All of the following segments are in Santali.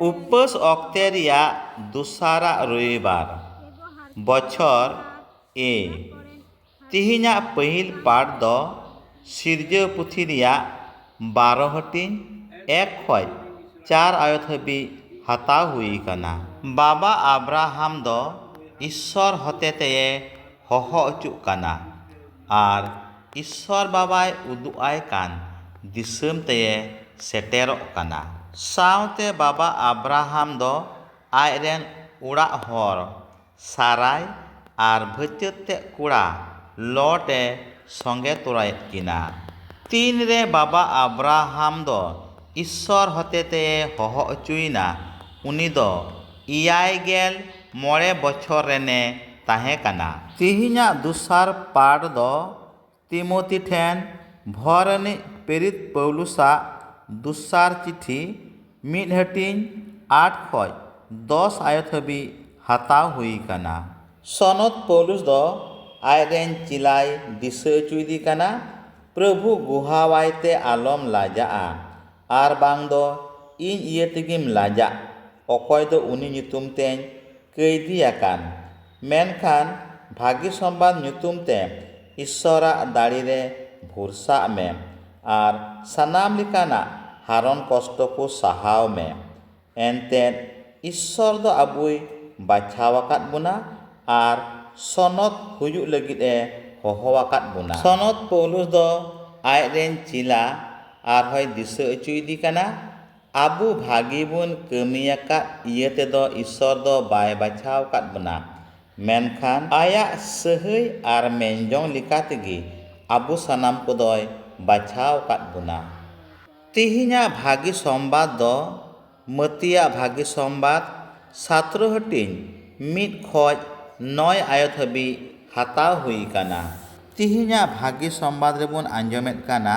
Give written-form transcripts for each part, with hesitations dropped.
ᱩᱯᱟᱹᱥ ᱚᱠᱛᱮ ᱨᱮᱭᱟᱜ ᱫᱚᱥᱟᱨᱟᱜ ᱨᱚᱵᱤᱵᱟᱨ ᱵᱚᱪᱷᱚᱨ ᱮ ᱛᱤᱦᱤᱧᱟᱜ ᱯᱟᱹᱦᱤᱞ ᱯᱟᱴ ᱫᱚ ᱥᱤᱨᱡᱟᱹᱣ ᱯᱩᱛᱷᱤ ᱨᱮᱭᱟᱜ 12 ᱦᱟᱹᱴᱤᱧ 1 ᱠᱷᱚᱡ 4 ᱟᱭᱚᱛ ᱦᱟᱹᱵᱤᱡ ᱦᱟᱛᱟᱣ ᱦᱩᱭ ᱟᱠᱟᱱᱟ। ᱵᱟᱵᱟ ᱟᱵᱨᱟᱦᱟᱢ ᱫᱚ ঈশ্বর ᱦᱚᱛᱮ ᱛᱮᱭ ᱦᱚᱦᱚ ᱚᱪᱚᱜ ᱠᱟᱱᱟ ᱟᱨ ঈশ্বর ᱵᱟᱵᱟᱭ ᱩᱫᱩᱜ ᱟᱭ ᱠᱟᱱ ᱫᱤᱥᱚᱢ ᱛᱮᱭ ᱥᱮᱴᱮᱨᱚᱜ ᱠᱟᱱᱟ। ᱥᱟᱶᱛᱮ ᱵᱟᱵᱟ ᱟᱵᱨᱟᱦᱟᱢ ᱫᱚ ᱟᱡᱨᱮᱱ ᱚᱲᱟᱜ ᱦᱚᱲ ᱥᱟᱨᱟᱭ ᱟᱨ ᱵᱷᱟᱹᱪᱟᱹᱛ ᱛᱮᱫ ᱠᱚᱲᱟ ᱞᱚᱴ ᱮ ᱥᱚᱸᱜᱮ ᱛᱚᱨᱟᱭᱮᱫ ᱠᱤᱱᱟ। ᱛᱤᱱᱨᱮ ᱵᱟᱵᱟ ᱟᱵᱨᱟᱦᱟᱢ ᱫᱚ ঈশ্বর ᱦᱚᱛᱮ ᱛᱮᱭ ᱦᱚᱦᱚ ᱚᱪᱚᱭᱮᱱᱟ ᱩᱱᱤ ᱫᱚ eyagel-mole ᱵᱚᱪᱷᱚᱨ ᱨᱮᱱᱮ ᱛᱟᱦᱮᱸ ᱠᱟᱱᱟ। ᱛᱤᱦᱤᱧᱟᱜ ᱫᱚᱥᱟᱨ ᱯᱟᱴ ᱫᱚ ᱛᱤᱢᱳᱛᱷᱤ ᱴᱷᱮᱱ ᱵᱷᱚᱨ ᱟᱹᱱᱤᱡ ᱯᱮᱨᱤᱛ ᱯᱟᱹᱣᱞᱩᱥᱟᱜ ᱫᱚᱥᱟᱨ ᱪᱤᱴᱷᱤ 1 ᱦᱟᱹᱴᱤᱧ 8 ᱠᱷᱚᱡ 10 ᱟᱭᱚᱛ ᱦᱟᱹᱵᱤᱡ ᱦᱟᱛᱟᱣ ᱦᱩᱭ ᱟᱠᱟᱱᱟ। ᱥᱚᱱᱚᱛ ᱯᱟᱹᱣᱞᱩᱥ ᱫᱚ ᱟᱡᱨᱮᱱ ᱪᱮᱞᱟᱭ ᱫᱤᱥᱟᱹ ᱚᱪᱚᱭᱮᱫᱮ ᱠᱟᱱᱟ ᱯᱨᱚᱵᱷᱩ ᱜᱩᱦᱟᱣᱟᱭ ᱛᱮ ᱟᱞᱚᱢ ᱞᱟᱡᱟᱜᱼᱟ ᱟᱨ ᱵᱟᱝ ᱫᱚ ᱤᱧ ᱤᱭᱟᱹ ᱛᱮᱜᱮᱢ ᱞᱟᱡᱟᱜ ᱚᱠᱚᱭ ᱫᱚ ᱩᱱᱤ ᱧᱩᱛᱩᱢ ᱛᱮᱧ ᱠᱟᱹᱭᱫᱤ ᱟᱠᱟᱱ ᱢᱮᱱᱠᱷᱟᱱ ᱵᱷᱟᱹᱜᱤ ᱥᱚᱢᱵᱟᱫ ᱧᱩᱛᱩᱢ ᱛᱮ ঈশ্বᱨᱟᱜ ᱫᱟᱲᱮ ᱨᱮ ᱵᱷᱚᱨᱥᱟᱜ ᱢᱮ ᱟᱨ ᱥᱟᱱᱟᱢ ᱞᱮᱠᱟᱱᱟᱜ ᱦᱟᱨᱚᱱ ᱠᱚᱥᱴᱚ ᱠᱚ ᱥᱟᱦᱟᱣ ᱢᱮ। ᱮᱱᱛᱮᱫ ঈশ্বর ᱫᱚ ᱟᱵᱚᱭ ᱵᱟᱪᱷᱟᱣ ᱟᱠᱟᱫ ᱵᱚᱱᱟ ᱟᱨ ᱥᱚᱱᱚᱛ ᱦᱩᱭᱩᱜ ᱞᱟᱹᱜᱤᱫ ᱮ ᱦᱚᱦᱚ ᱟᱠᱟᱫ ᱵᱚᱱᱟ। ᱥᱚᱱᱚᱛ ᱯᱟᱹᱣᱞᱩᱥ ᱫᱚ ᱟᱡᱨᱮᱱ ᱪᱮᱞᱟ ᱟᱨᱦᱚᱸᱭ ᱫᱤᱥᱟᱹ ᱚᱪᱚᱭᱮᱫᱮ ᱠᱟᱱᱟ ᱟᱵᱚ ᱵᱷᱟᱹᱜᱤ ᱵᱚᱱ ᱠᱟᱹᱢᱤᱭᱟᱠᱟᱫ ᱤᱭᱟᱹ ᱛᱮᱫᱚ ঈশ্বর ᱫᱚ ᱵᱟᱭ ᱵᱟᱪᱷᱟᱣ ᱟᱠᱟᱫ ᱵᱚᱱᱟ ᱢᱮᱱᱠᱷᱟᱱ ᱟᱭᱟᱜ ᱥᱟᱹᱦᱟᱹᱭ ᱟᱨ ᱢᱮᱱᱡᱚᱝ ᱞᱮᱠᱟ ᱛᱮᱜᱮ ᱟᱵᱚ ᱥᱟᱱᱟম ᱠᱚᱫᱚᱭ ᱵᱟᱪᱷᱟᱣ ᱟᱠᱟᱫ ᱵᱚᱱᱟ। ᱛᱤᱦᱤᱧᱟᱜ ᱵᱷᱟᱹᱜᱤ ᱥᱚᱢᱵᱟᱫ ᱫᱚ ᱢᱟᱹᱛᱤᱭᱟᱜ ᱵᱷᱟᱹᱜᱤ ᱥᱚᱢᱵᱟᱫ 17 ᱦᱟᱹᱴᱤᱧ 1 ᱠᱷᱚᱡ 9 ᱟᱭᱚᱛ ᱦᱟᱹᱵᱤᱡ ᱦᱟᱛᱟᱣ ᱦᱩᱭ ᱟᱠᱟᱱᱟ। ᱛᱤᱦᱤᱧᱟᱜ ᱵᱷᱟᱹᱜᱤ ᱥᱚᱢᱵᱟᱫ ᱨᱮᱵᱚᱱ ᱟᱸᱡᱚᱢᱮᱫ ᱠᱟᱱᱟ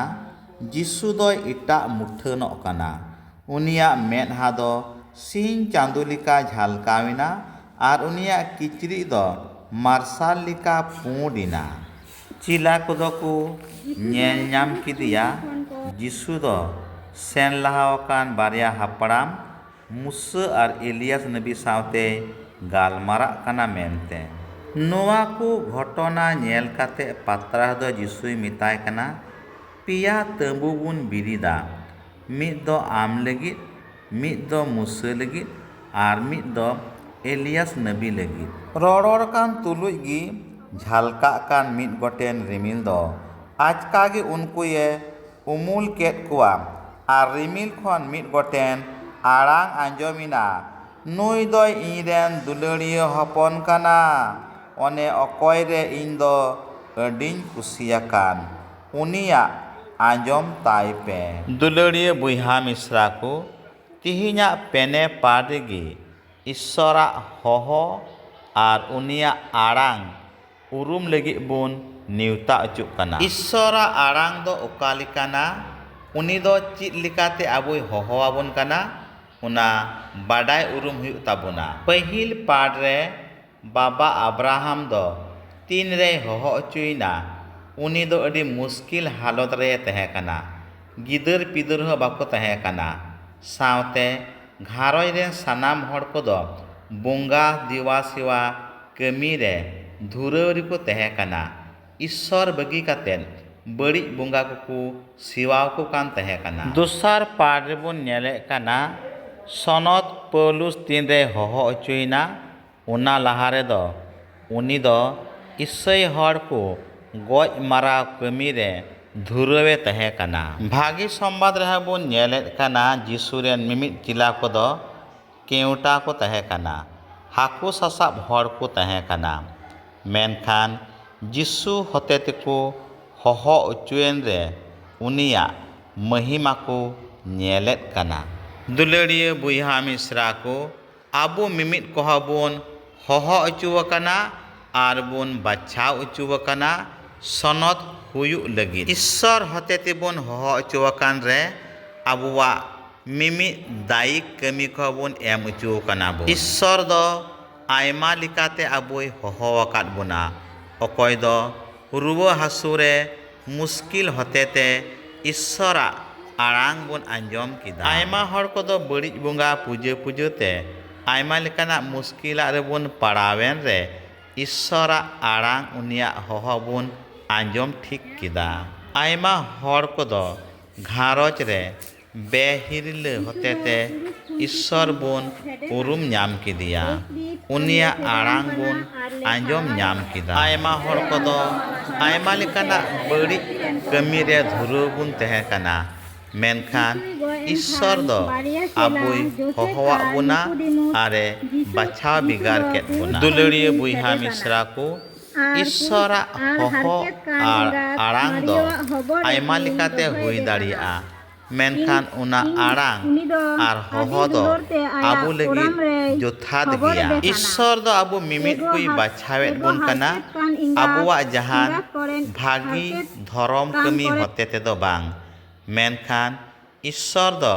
ᱡᱤᱥᱩ ᱫᱚᱭ ᱮᱴᱟᱜ ᱢᱩᱴᱷᱟᱹᱱᱚᱜ ᱠᱟᱱᱟ। ᱩᱱᱤᱭᱟᱜ ᱢᱮᱫᱦᱟ ᱫᱚ ᱥᱤᱧ ᱪᱟᱸᱫᱳ ᱞᱮᱠᱟ ᱡᱷᱟᱞᱠᱟᱣ ᱮᱱᱟ ᱟᱨ ᱩᱱᱤᱭᱟᱜ ᱠᱤᱪᱨᱤᱡ ᱫᱚ ᱢᱟᱨᱥᱟᱞ ᱞᱮᱠᱟ ᱯᱩᱸᱰ ᱮᱱᱟ। ᱪᱮᱞᱟ ᱠᱚᱫᱚ ᱠᱚ ᱧᱮᱞ ᱧᱟᱢ ᱠᱮᱫᱮᱭᱟ ᱡᱤᱥᱩ ᱫᱚ ᱥᱮᱱ ᱞᱟᱦᱟ ᱟᱠᱟᱱ ᱵᱟᱨᱭᱟ ᱦᱟᱯᱲᱟᱢ ᱢᱩᱥᱟᱹ ᱟᱨ ᱮᱞᱤᱭᱟᱥ ᱱᱚᱵᱤ ᱥᱟᱶᱛᱮ ᱜᱟᱞᱢᱟᱨᱟᱜ ᱠᱟᱱᱟ ᱢᱮᱱᱛᱮ। ᱱᱚᱣᱟ ᱠᱚ ᱜᱷᱚᱴᱚᱱᱟ ᱧᱮᱞ ᱠᱟᱛᱮ ᱯᱟᱛᱨᱟᱥ ᱫᱚ ᱡᱤᱥᱩᱭ ᱢᱮᱛᱟᱭ ᱠᱟᱱᱟ ᱯᱮᱭᱟ ᱛᱟᱹᱵᱩ ᱵᱚᱱ ᱵᱤᱨᱤᱫᱟ ᱢᱤᱫ ᱫᱚ ᱟᱢ ᱞᱟᱹᱜᱤᱫ ᱢᱤᱫ ᱫᱚ ᱢᱩᱥᱟᱹ ᱞᱟᱹᱜᱤᱫ ᱟᱨ ᱢᱤᱫ ᱫᱚ ᱮᱞᱤᱭᱟᱥ ᱱᱚᱵᱤ ᱞᱟᱹᱜᱤᱫ। ᱨᱚᱨᱚᱲ ᱠᱟᱱ ᱛᱩᱞᱩᱡ ᱜᱮ ᱡᱷᱟᱞᱠᱟᱜ ᱠᱟᱱ ᱢᱤᱫ ᱜᱚᱴᱮᱱ ᱨᱤᱢᱤᱞ ᱫᱚ ᱟᱪᱠᱟ ᱜᱮ ᱩᱱᱠᱩᱭ ᱩᱢᱩᱞ ᱠᱮᱫ ᱠᱚᱣᱟ ᱟᱨ ᱨᱤᱢᱤᱞ ᱠᱷᱚᱱ ᱢᱤᱫ ᱜᱚᱴᱮᱱ ᱟᱲᱟᱝ ᱟᱸᱡᱚᱢᱮᱱᱟ ᱱᱩᱭ ᱫᱚᱭ ᱤᱧᱨᱮᱱ ᱫᱩᱞᱟᱹᱲᱤᱭᱟᱹ ᱦᱚᱯᱚᱱ ᱠᱟᱱᱟ ᱚᱱᱮ ᱚᱠᱚᱭ ᱨᱮ ᱤᱧ ᱫᱚ ᱟᱹᱰᱤᱧ ᱠᱩᱥᱤᱭᱟᱠᱟᱱ ᱩᱱᱤᱭᱟᱜ ᱟᱸᱡᱚᱢ ᱛᱟᱭ ᱯᱮ। ᱫᱩᱞᱟᱹᱲᱤᱭᱟᱹ ᱵᱚᱭᱦᱟ ᱢᱤᱥᱨᱟ ᱠᱚ ᱛᱤᱦᱤᱧᱟᱜ ᱯᱮᱱᱮ ᱯᱟᱴ ᱨᱮᱜᱮ ঈশ্বᱨᱟᱜ ᱦᱚᱦᱚ ᱟর ᱩᱱᱤᱭᱟᱜ ᱟᱲᱟᱝ ᱩᱨᱩᱢ ᱞᱟᱹᱜᱤᱫ ᱵᱚᱱ ᱱᱮᱣᱛᱟ ᱚᱪᱚᱜ ᱠᱟᱱᱟ। ঈশ্বᱨᱟᱜ ᱟᱲᱟᱝ ᱫᱚ ᱚᱠᱟ ᱞᱮᱠᱟᱱᱟ ᱩᱱᱤ ᱫᱚ ᱪᱮᱫ ᱞᱮᱠᱟᱛᱮ ᱟᱵᱚᱭ ᱦᱚᱦᱚ ᱟᱵᱚᱱ ᱠᱟᱱᱟ ᱚᱱᱟ ᱵᱟᱰᱟᱭ ᱩᱨᱩᱢ ᱦᱩᱭᱩᱜ ᱛᱟᱵᱚᱱᱟ। ᱯᱟᱹᱦᱤᱞ ᱯᱟᱴ ᱨᱮ ᱵᱟᱵᱟ ᱟᱵᱨᱟᱦᱟᱢ ᱫᱚ ᱛᱤᱱᱨᱮᱭ ᱦᱚᱦᱚ ᱚᱪᱚᱭᱮᱱᱟ ᱩᱱᱤ ᱫᱚ ᱟᱹᱰᱤ ᱢᱩᱥᱠᱤᱞ ᱦᱟᱞᱚᱛ ᱨᱮ ᱛᱟᱦᱮᱸ ᱠᱟᱱᱟ। ᱜᱤᱫᱟᱹᱨ ᱯᱤᱫᱟᱹᱨ ᱦᱚᱸ ᱵᱟᱠᱚ ᱛᱟᱦᱮᱸ ᱠᱟᱱᱟ ᱥᱟᱶᱛᱮ ᱜᱷᱟᱨᱚᱸᱡᱽ ᱨᱮᱱ ᱥᱟᱱᱟᱢ ᱦᱚᱲ ᱠᱚᱫᱚ ᱵᱚᱸᱜᱟ ᱫᱮᱣᱟ ᱥᱮᱣᱟ ᱠᱟᱹᱢᱤ ᱨᱮ ᱫᱷᱩᱨᱟᱹᱣ ᱨᱮᱠᱚ ᱛᱟᱦᱮᱸ ᱠᱟᱱᱟ। ঈশ্বর ᱵᱟᱹᱜᱤ ᱠᱟᱛᱮᱫ ᱵᱟᱹᱲᱤᱡ ᱵᱚᱸᱜᱟ ᱠᱚᱠᱚ ᱥᱮᱣᱟᱣ ᱠᱚ ᱠᱟᱱ ᱛᱟᱦᱮᱸ ᱠᱟᱱᱟ। ᱫᱚᱥᱟᱨ ᱯᱟᱴ ᱨᱮᱵᱚᱱ ᱧᱮᱞᱮᱫ ᱠᱟᱱᱟ ᱥᱚᱱᱚᱛ ᱯᱟᱹᱣᱞᱩᱥ ᱛᱤᱱᱨᱮᱭ ᱦᱚᱦᱚ ᱚᱪᱚᱭᱮᱱᱟ ᱚᱱᱟ ᱞᱟᱦᱟ ᱨᱮᱫᱚ ᱩᱱᱤ ᱫᱚ ᱤᱥᱟᱹᱭ ᱦᱚᱲ ᱠᱚ ᱜᱚᱡ ᱢᱟᱨᱟᱣ ᱠᱟᱹᱢᱤ ᱨᱮ ᱫᱷᱩᱨᱟᱹᱣᱮ ᱛᱟᱦᱮᱸ ᱠᱟᱱᱟ। ᱵᱷᱟᱹᱜᱤ ᱥᱚᱢᱵᱟᱫ ᱨᱮᱦᱚᱸ ᱵᱚᱱ ᱧᱮᱞᱮᱫ ᱠᱟᱱᱟ ᱡᱤᱥᱩ ᱨᱮᱱ ᱢᱤᱢᱤᱫ ᱪᱮᱞᱟ ᱠᱚᱫᱚ ᱠᱮᱣᱴᱟ ᱠᱚ ᱛᱟᱦᱮᱸ ᱠᱟᱱᱟ ᱦᱟᱹᱠᱩ ᱥᱟᱥᱟᱵ ᱦᱚᱲ ᱠᱚ ᱛᱟᱦᱮᱸ ᱠᱟᱱᱟ ᱢᱮᱱᱠᱷᱟन ᱡᱤᱥᱩ ᱦᱚᱛᱮ ᱛᱮᱠᱚ ᱦᱚᱦᱚ ᱚᱪᱚᱭᱮᱱ ᱨᱮ ᱩᱱᱤᱭᱟᱜ ᱢᱚᱦᱤᱢᱟ ᱠᱚ ᱧᱮᱞᱮᱫ ᱠᱟᱱᱟ। ᱫᱩᱞᱟᱹᱲᱤᱭᱟᱹ ᱵᱚᱭᱦᱟ ᱢᱤᱥᱨᱟ ᱠᱚ ᱟᱵᱚ ᱢᱤᱢᱤᱫ ᱠᱚᱦᱚᱸ ᱵᱚᱱ ᱦᱚᱦᱚ ᱚᱪᱚ ᱟᱠᱟᱱᱟ ᱟᱨ ᱵᱚᱱ ᱵᱟᱪᱷᱟᱣ ᱚᱪᱚ ᱟᱠᱟᱱᱟ ᱥᱚᱱᱚᱛ ᱦᱩᱭᱩᱜ ᱞᱟᱹᱜᱤᱫ। ঈশ্বর ᱦᱚᱛᱮ ᱛᱮᱵᱚᱱ ᱦᱚᱦᱚ ᱚᱪᱚ ᱟᱠᱟᱱ ᱨᱮ ᱟᱵᱚᱣᱟᱜ ᱢᱤᱢᱤᱫ ᱫᱟᱭᱤᱠ ᱠᱟᱹᱢᱤ ᱠᱚᱦᱚᱸ ᱵᱚᱱ ᱮᱢ ᱚᱪᱚ ᱟᱠᱟᱱᱟ ᱵᱚᱱ। ঈশ্বর ᱫᱚ ᱟᱭᱢᱟ ᱞᱮᱠᱟᱛᱮ ᱟᱵᱚᱭ ᱦᱚᱦᱚ ᱟᱠᱟᱫ ᱵᱚᱱᱟ ᱚᱠᱚᱭ ᱫᱚ ᱨᱩᱣᱟᱹ ᱦᱟᱹᱥᱩ ᱨᱮ ᱢᱩᱥᱠᱤᱞ ᱦᱚᱛᱮ ᱛᱮ ঈশ্বᱨᱟᱜ arang bun anjom kida. Aima hor kodo berit bunga puja te aima lekana muskila re bun parawen re Ishora arang unia hoho bun anjom thik kida. Aima hor kodo gharoj re behirle hotete Ishor bun urum nyam kidia. Unia arang bun anjom nyam kida. Aima hor kodo aima lekana berit kami re dhuru bun tehe kana. Menkhan Ishor do abui hohowa buna are bacha bigar ket buna. Duluriya buiha misra ku Ishora hoho ar arang do aima lekate hui daria. Menkhan una arang ar hoho do abu lagi jothad gaya. Ishor do abu mimit kui bachawet bun kana abuwak jahan bhagi dhorom kami hotete do bang. Menkhan Ishor do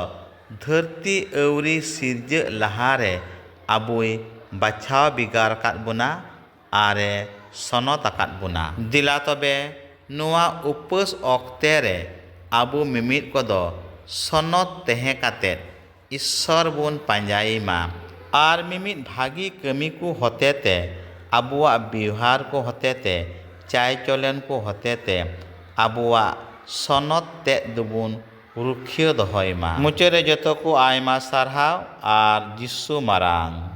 dharti auri sirja lahare abui bachaw bigar kat buna are sonot akat buna. Dila tobe noa upas okte re abu mimit kodo sonot tehe katet Ishor bun panjai ma. Ar mimit bhagi kami ku hotete abuwak bihar ku hotete chai cholen ku hotete abuwak sonot te dubun rukhiyo dohoy ma. Muchare joto ku aima sarhaw ar Jisu marang.